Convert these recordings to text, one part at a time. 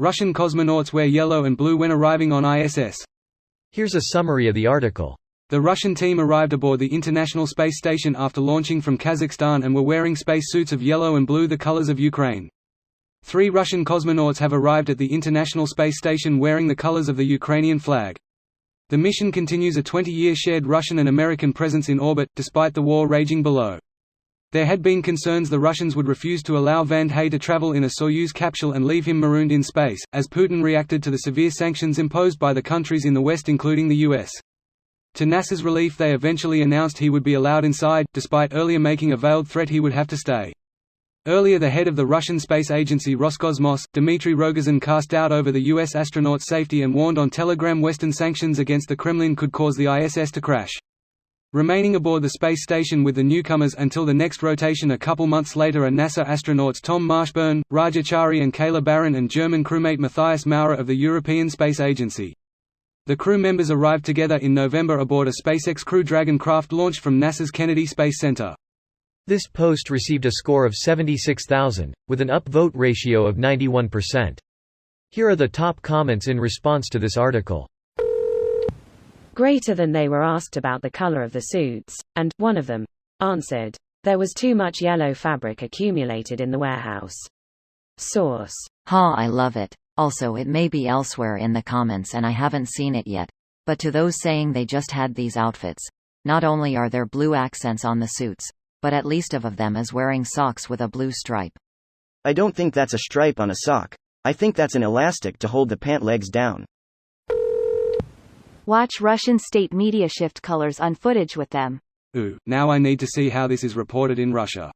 Russian cosmonauts wear yellow and blue when arriving on ISS. Here's a summary of the article. The Russian team arrived aboard the International Space Station after launching from Kazakhstan and were wearing spacesuits of yellow and blue, the colors of Ukraine. 3 Russian cosmonauts have arrived at the International Space Station wearing the colors of the Ukrainian flag. The mission continues a 20-year shared Russian and American presence in orbit, despite the war raging below. There had been concerns the Russians would refuse to allow Van Hey to travel in a Soyuz capsule and leave him marooned in space, as Putin reacted to the severe sanctions imposed by the countries in the West including the US. To NASA's relief, they eventually announced he would be allowed inside, despite earlier making a veiled threat he would have to stay. Earlier, the head of the Russian space agency Roscosmos, Dmitry Rogozin, cast doubt over the US astronauts' safety and warned on Telegram Western sanctions against the Kremlin could cause the ISS to crash. Remaining aboard the space station with the newcomers until the next rotation a couple months later are NASA astronauts Tom Marshburn, Raja Chari and Kayla Barron, and German crewmate Matthias Maurer of the European Space Agency. The crew members arrived together in November aboard a SpaceX Crew Dragon craft launched from NASA's Kennedy Space Center. This post received a score of 76,000, with an upvote ratio of 91%. Here are the top comments in response to this article. Greater than they were asked about the color of the suits, and one of them answered, "There was too much yellow fabric accumulated in the warehouse." Source: I love it. Also, it may be elsewhere in the comments and I haven't seen it yet. But to those saying they just had these outfits, not only are there blue accents on the suits, but at least of them is wearing socks with a blue stripe. I don't think that's a stripe on a sock. I think that's an elastic to hold the pant legs down. Watch Russian state media shift colors on footage with them. Ooh, now I need to see how this is reported in Russia.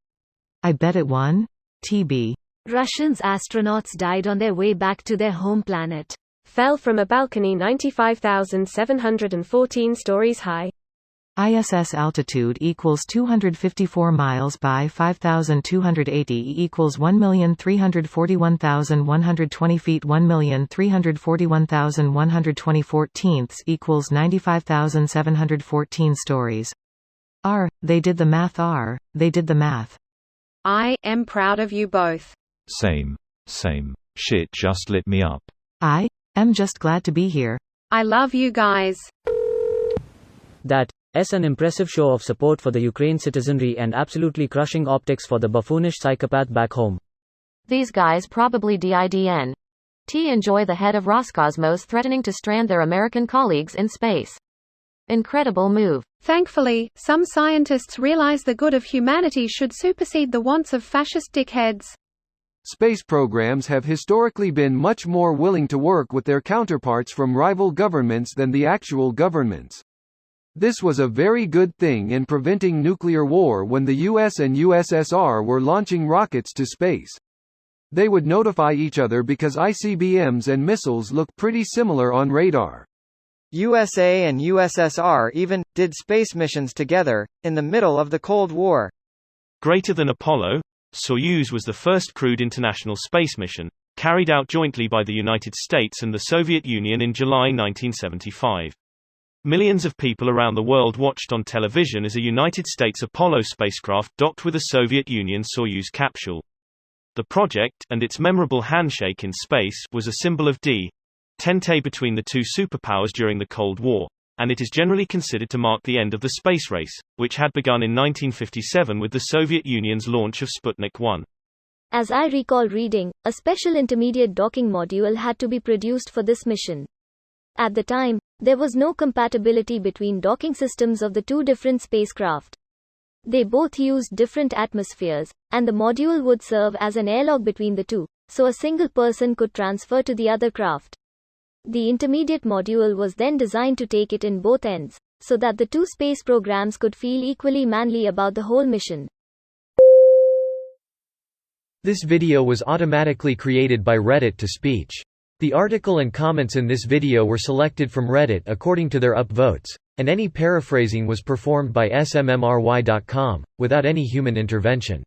I bet it won. TB. Russians astronauts died on their way back to their home planet. Fell from a balcony 95,714 stories high. ISS altitude equals 254 miles by 5,280 equals 1,341,120 feet. 1,341,120 14ths equals 95,714 stories. They did the math. They did the math. I am proud of you both. Same. Shit just lit me up. I am just glad to be here. I love you guys. That's an impressive show of support for the Ukraine citizenry and absolutely crushing optics for the buffoonish psychopath back home. These guys probably didn't enjoy the head of Roscosmos threatening to strand their American colleagues in space. Incredible move. Thankfully, some scientists realize the good of humanity should supersede the wants of fascist dickheads. Space programs have historically been much more willing to work with their counterparts from rival governments than the actual governments. This was a very good thing in preventing nuclear war when the US and USSR were launching rockets to space. They would notify each other because ICBMs and missiles look pretty similar on radar. USA and USSR even did space missions together, in the middle of the Cold War. Greater than Apollo, Soyuz was the first crewed international space mission, carried out jointly by the United States and the Soviet Union in July 1975. Millions of people around the world watched on television as a United States Apollo spacecraft docked with a Soviet Union Soyuz capsule. The project, and its memorable handshake in space, was a symbol of detente between the two superpowers during the Cold War, and it is generally considered to mark the end of the space race, which had begun in 1957 with the Soviet Union's launch of Sputnik 1. As I recall reading, a special intermediate docking module had to be produced for this mission. At the time, there was no compatibility between docking systems of the two different spacecraft. They both used different atmospheres, and the module would serve as an airlock between the two, so a single person could transfer to the other craft. The intermediate module was then designed to take it in both ends, so that the two space programs could feel equally manly about the whole mission. This video was automatically created by Reddit to speech. The article and comments in this video were selected from Reddit according to their upvotes, and any paraphrasing was performed by smmry.com, without any human intervention.